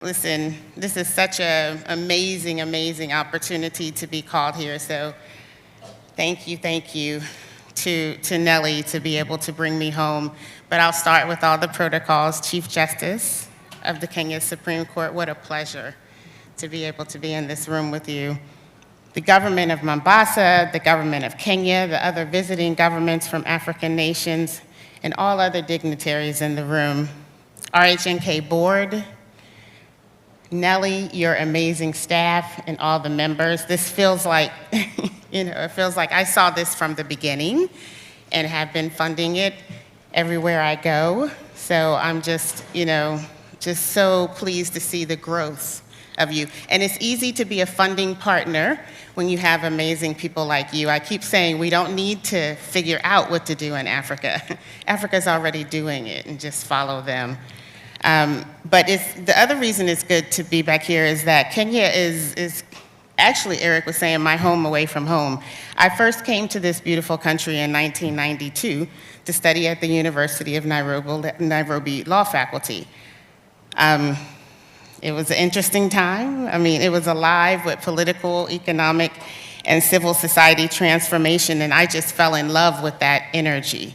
Listen, this is such an amazing, amazing opportunity to be called here. So thank you to Nellie to be able to bring me home. But I'll start with all the protocols. Chief Justice of the Kenya Supreme Court, what a pleasure to be able to be in this room with you. The government of Mombasa, the government of Kenya, the other visiting governments from African nations, and all other dignitaries in the room. RHNK board, Nellie, your amazing staff, and all the members. This feels like, it feels like I saw this from the beginning and have been funding it everywhere I go. So I'm just, just so pleased to see the growth of you. And it's easy to be a funding partner when you have amazing people like you. I keep saying we don't need to figure out what to do in Africa. Africa's already doing it, and just follow them. But the other reason it's good to be back here is that Kenya is actually, Eric was saying, my home away from home. I first came to this beautiful country in 1992 to study at the University of Nairobi Law Faculty. It was an interesting time. I mean, it was alive with political, economic, and civil society transformation, and I just fell in love with that energy.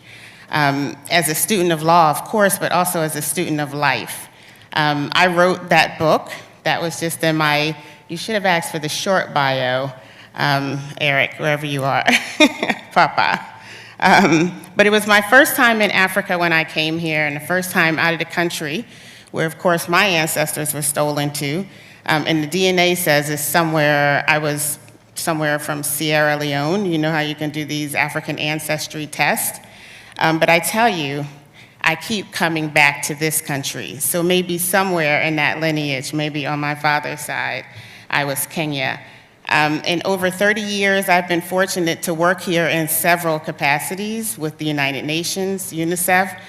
As a student of law, of course, but also as a student of life. I wrote that book. That was just in my, you should have asked for the short bio, Eric, wherever you are, Papa. But it was my first time in Africa when I came here, and the first time out of the country, where, of course, my ancestors were stolen to. And the DNA says it's somewhere, I was somewhere from Sierra Leone. You know how you can do these African ancestry tests. But I tell you, I keep coming back to this country. So maybe somewhere in that lineage, maybe on my father's side, I was Kenya. In over 30 years, I've been fortunate to work here in several capacities with the United Nations, UNICEF,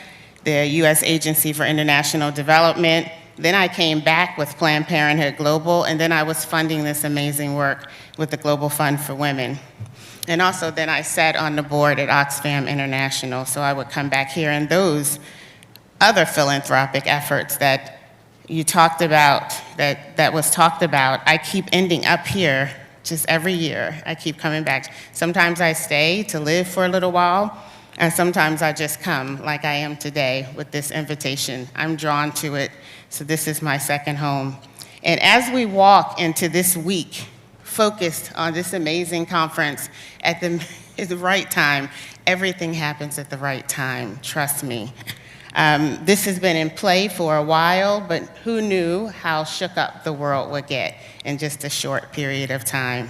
the U.S. Agency for International Development. Then I came back with Planned Parenthood Global, and then I was funding this amazing work with the Global Fund for Women. And also then I sat on the board at Oxfam International, so I would come back here, and those other philanthropic efforts that you talked about, that was talked about, I keep ending up here just every year. I keep coming back. Sometimes I stay to live for a little while, and sometimes I just come like I am today with this invitation. I'm drawn to it, so this is my second home. And as we walk into this week, focused on this amazing conference at the right time, everything happens at the right time, trust me. This has been in play for a while, but who knew how shook up the world would get in just a short period of time.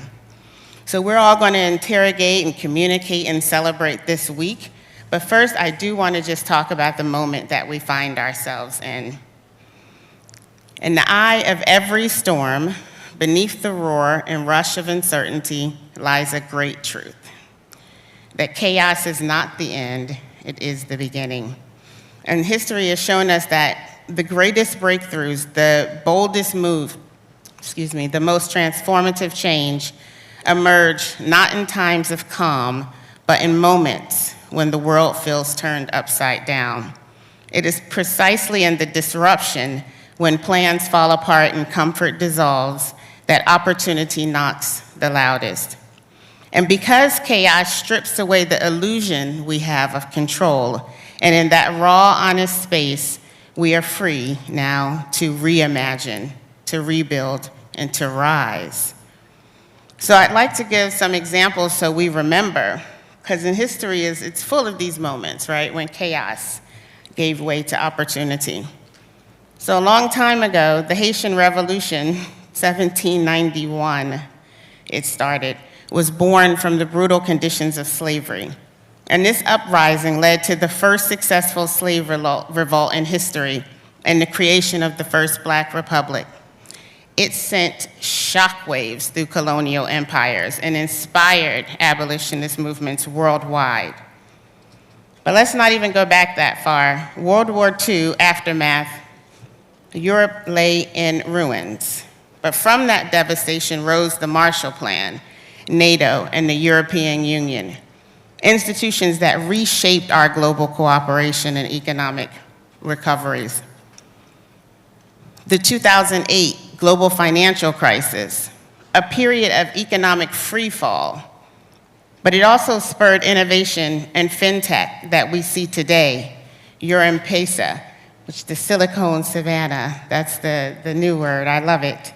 So we're all going to interrogate and communicate and celebrate this week. But first, I do want to just talk about the moment that we find ourselves in. In the eye of every storm, beneath the roar and rush of uncertainty, lies a great truth. That chaos is not the end, it is the beginning. And history has shown us that the greatest breakthroughs, the boldest move, the most transformative change, emerge not in times of calm, but in moments when the world feels turned upside down. It is precisely in the disruption, when plans fall apart and comfort dissolves, that opportunity knocks the loudest. And because chaos strips away the illusion we have of control, and in that raw, honest space, we are free now to reimagine, to rebuild, and to rise. So I'd like to give some examples so we remember, because in history, it's full of these moments, right, when chaos gave way to opportunity. So a long time ago, the Haitian Revolution, 1791, it started, was born from the brutal conditions of slavery. And this uprising led to the first successful slave revolt in history and the creation of the first Black Republic. It sent shockwaves through colonial empires and inspired abolitionist movements worldwide. But let's not even go back that far. World War II aftermath, Europe lay in ruins. But from that devastation rose the Marshall Plan, NATO, and the European Union, institutions that reshaped our global cooperation and economic recoveries. the 2008 global financial crisis, a period of economic freefall, but it also spurred innovation and fintech that we see today, your M-Pesa, which the Silicon Savannah, that's the new word, I love it.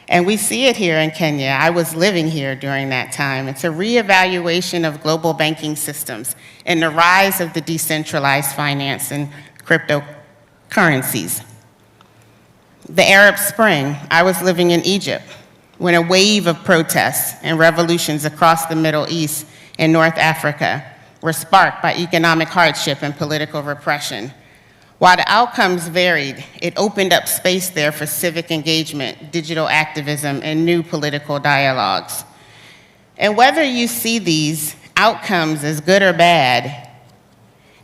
And we see it here in Kenya. I was living here during that time. It's a reevaluation of global banking systems and the rise of the decentralized finance and cryptocurrencies. The Arab Spring, I was living in Egypt when a wave of protests and revolutions across the Middle East and North Africa were sparked by economic hardship and political repression. While the outcomes varied, it opened up space there for civic engagement, digital activism, and new political dialogues. And whether you see these outcomes as good or bad,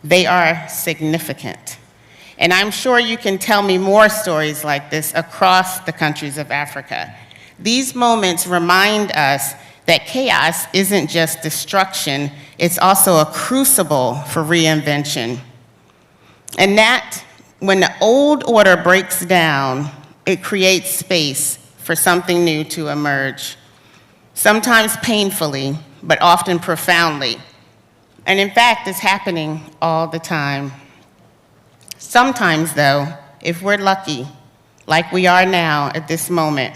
they are significant. And I'm sure you can tell me more stories like this across the countries of Africa. These moments remind us that chaos isn't just destruction, it's also a crucible for reinvention. And that, when the old order breaks down, it creates space for something new to emerge. Sometimes painfully, but often profoundly. And in fact, it's happening all the time. Sometimes, though, if we're lucky, like we are now at this moment,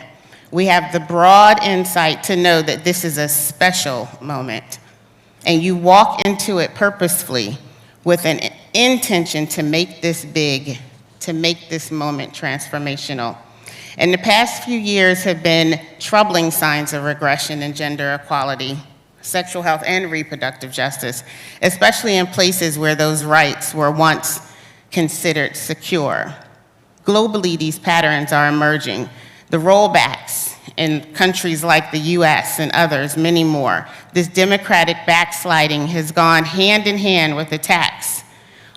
we have the broad insight to know that this is a special moment. And you walk into it purposefully with an intention to make this big, to make this moment transformational. And the past few years have been troubling signs of regression in gender equality, sexual health, and reproductive justice, especially in places where those rights were once considered secure. Globally, these patterns are emerging. The rollbacks in countries like the US and others, many more, this democratic backsliding has gone hand in hand with attacks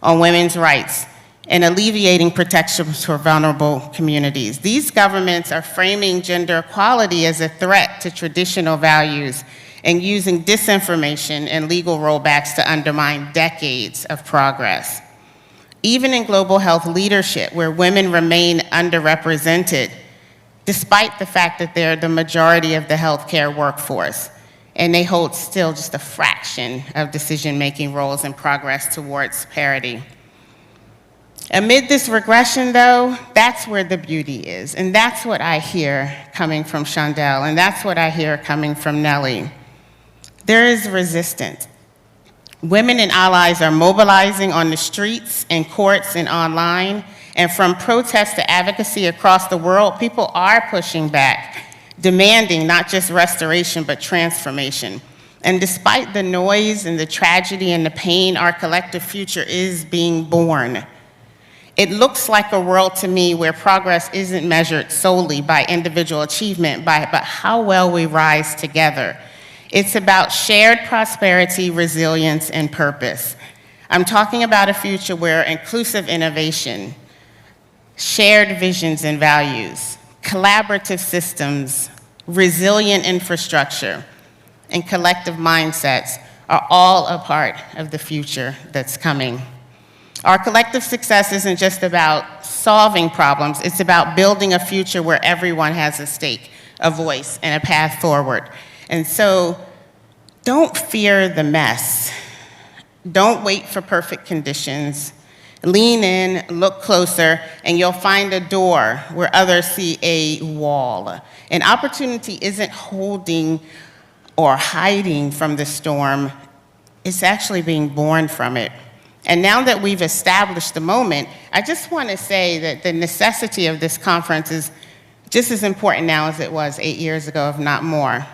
on women's rights and alleviating protections for vulnerable communities. These governments are framing gender equality as a threat to traditional values and using disinformation and legal rollbacks to undermine decades of progress. Even in global health leadership, where women remain underrepresented, despite the fact that they're the majority of the healthcare workforce, and they hold still just a fraction of decision-making roles in progress towards parity. Amid this regression, though, that's where the beauty is, and that's what I hear coming from Shondell, and that's what I hear coming from Nellie. There is resistance. Women and allies are mobilizing on the streets and courts and online, and from protests to advocacy across the world, people are pushing back, demanding not just restoration, but transformation. And despite the noise and the tragedy and the pain, our collective future is being born. It looks like a world to me where progress isn't measured solely by individual achievement, but how well we rise together. It's about shared prosperity, resilience, and purpose. I'm talking about a future where inclusive innovation, shared visions and values, collaborative systems, resilient infrastructure, and collective mindsets are all a part of the future that's coming. Our collective success isn't just about solving problems, it's about building a future where everyone has a stake, a voice, and a path forward. And so, don't fear the mess. Don't wait for perfect conditions. Lean in, look closer, and you'll find a door where others see a wall. And opportunity isn't holding or hiding from the storm, it's actually being born from it. And now that we've established the moment, I just want to say that the necessity of this conference is just as important now as it was 8 years ago, if not more.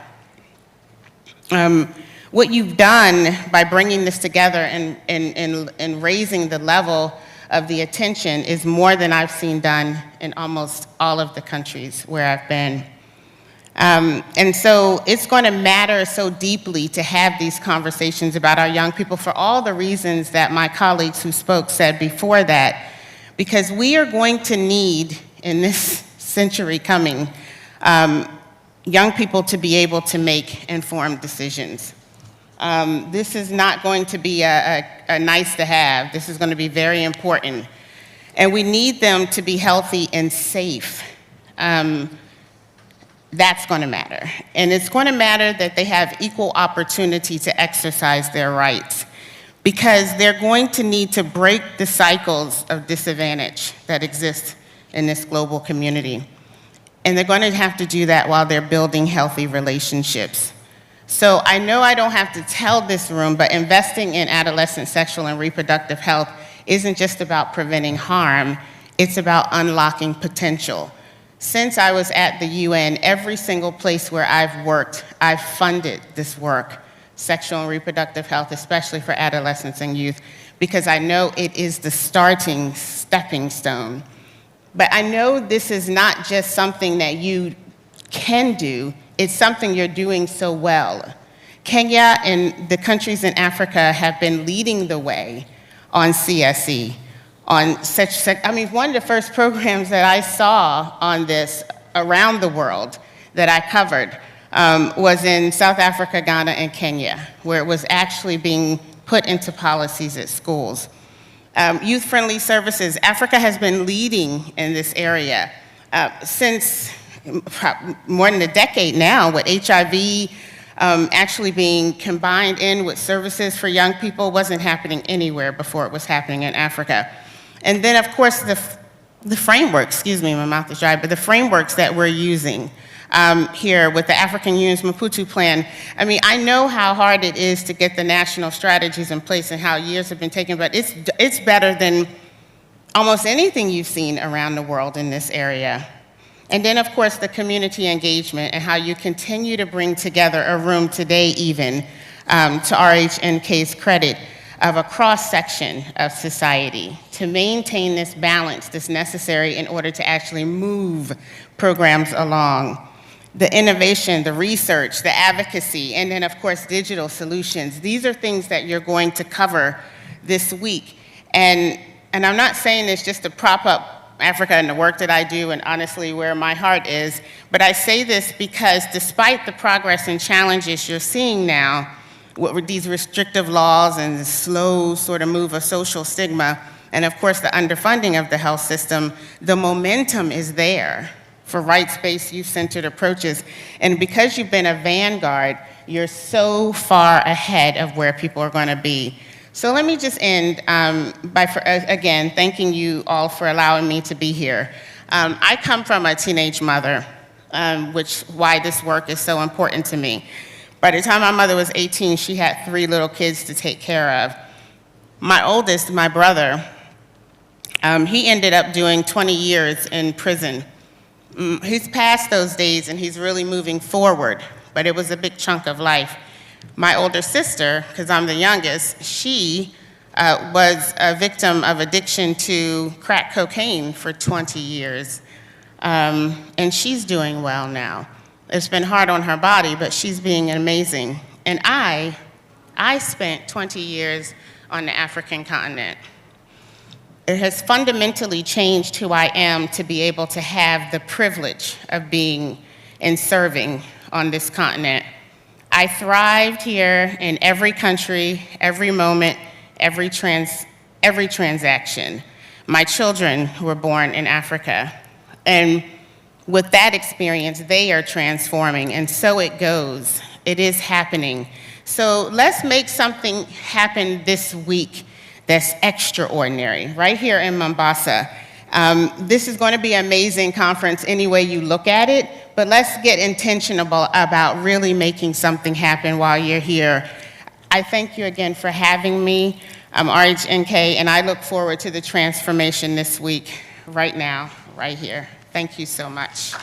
What you've done by bringing this together and raising the level of the attention is more than I've seen done in almost all of the countries where I've been. And so it's going to matter so deeply to have these conversations about our young people for all the reasons that my colleagues who spoke said before that, because we are going to need, in this century coming, young people to be able to make informed decisions. This is not going to be a nice to have. This is going to be very important. And we need them to be healthy and safe. That's going to matter. And it's going to matter that they have equal opportunity to exercise their rights, because they're going to need to break the cycles of disadvantage that exist in this global community. And they're going to have to do that while they're building healthy relationships. So I know I don't have to tell this room, but investing in adolescent sexual and reproductive health isn't just about preventing harm, it's about unlocking potential. Since I was at the UN, every single place where I've worked, I've funded this work, sexual and reproductive health, especially for adolescents and youth, because I know it is the stepping stone. But I know this is not just something that you can do, it's something you're doing so well. Kenya and the countries in Africa have been leading the way on CSE. One of the first programs that I saw on this around the world that I covered was in South Africa, Ghana, and Kenya, where it was actually being put into policies at schools. Youth-friendly services, Africa has been leading in this area since more than a decade now, with HIV actually being combined in with services for young people. Wasn't happening anywhere before it was happening in Africa. And then, of course, the framework, excuse me, my mouth is dry, but the frameworks that we're using here with the African Union's Maputo Plan. I mean, I know how hard it is to get the national strategies in place and how years have been taken, but it's better than almost anything you've seen around the world in this area. And then, of course, the community engagement and how you continue to bring together a room today even, to RHNK's credit, of a cross-section of society to maintain this balance that's necessary in order to actually move programs along. The innovation, the research, the advocacy, and then of course digital solutions. These are things that you're going to cover this week. And I'm not saying this just to prop up Africa and the work that I do and honestly where my heart is, but I say this because despite the progress and challenges you're seeing now, with these restrictive laws and the slow sort of move of social stigma, and of course the underfunding of the health system, the momentum is there for rights-based, youth-centered approaches. And because you've been a vanguard, you're so far ahead of where people are going to be. So let me just end by, again, thanking you all for allowing me to be here. I come from a teenage mother, which why this work is so important to me. By the time my mother was 18, she had 3 little kids to take care of. My oldest, my brother, he ended up doing 20 years in prison. He's past those days and he's really moving forward, but it was a big chunk of life. My older sister, because I'm the youngest, she was a victim of addiction to crack cocaine for 20 years, and she's doing well now. It's been hard on her body, but she's being amazing. And I spent 20 years on the African continent. It has fundamentally changed who I am to be able to have the privilege of being and serving on this continent. I thrived here in every country, every moment, every transaction. My children were born in Africa. And with that experience, they are transforming, and so it goes. It is happening. So let's make something happen this week that's extraordinary, right here in Mombasa. This is going to be an amazing conference any way you look at it, but let's get intentional about really making something happen while you're here. I thank you again for having me. I'm RHNK, and I look forward to the transformation this week, right now, right here. Thank you so much.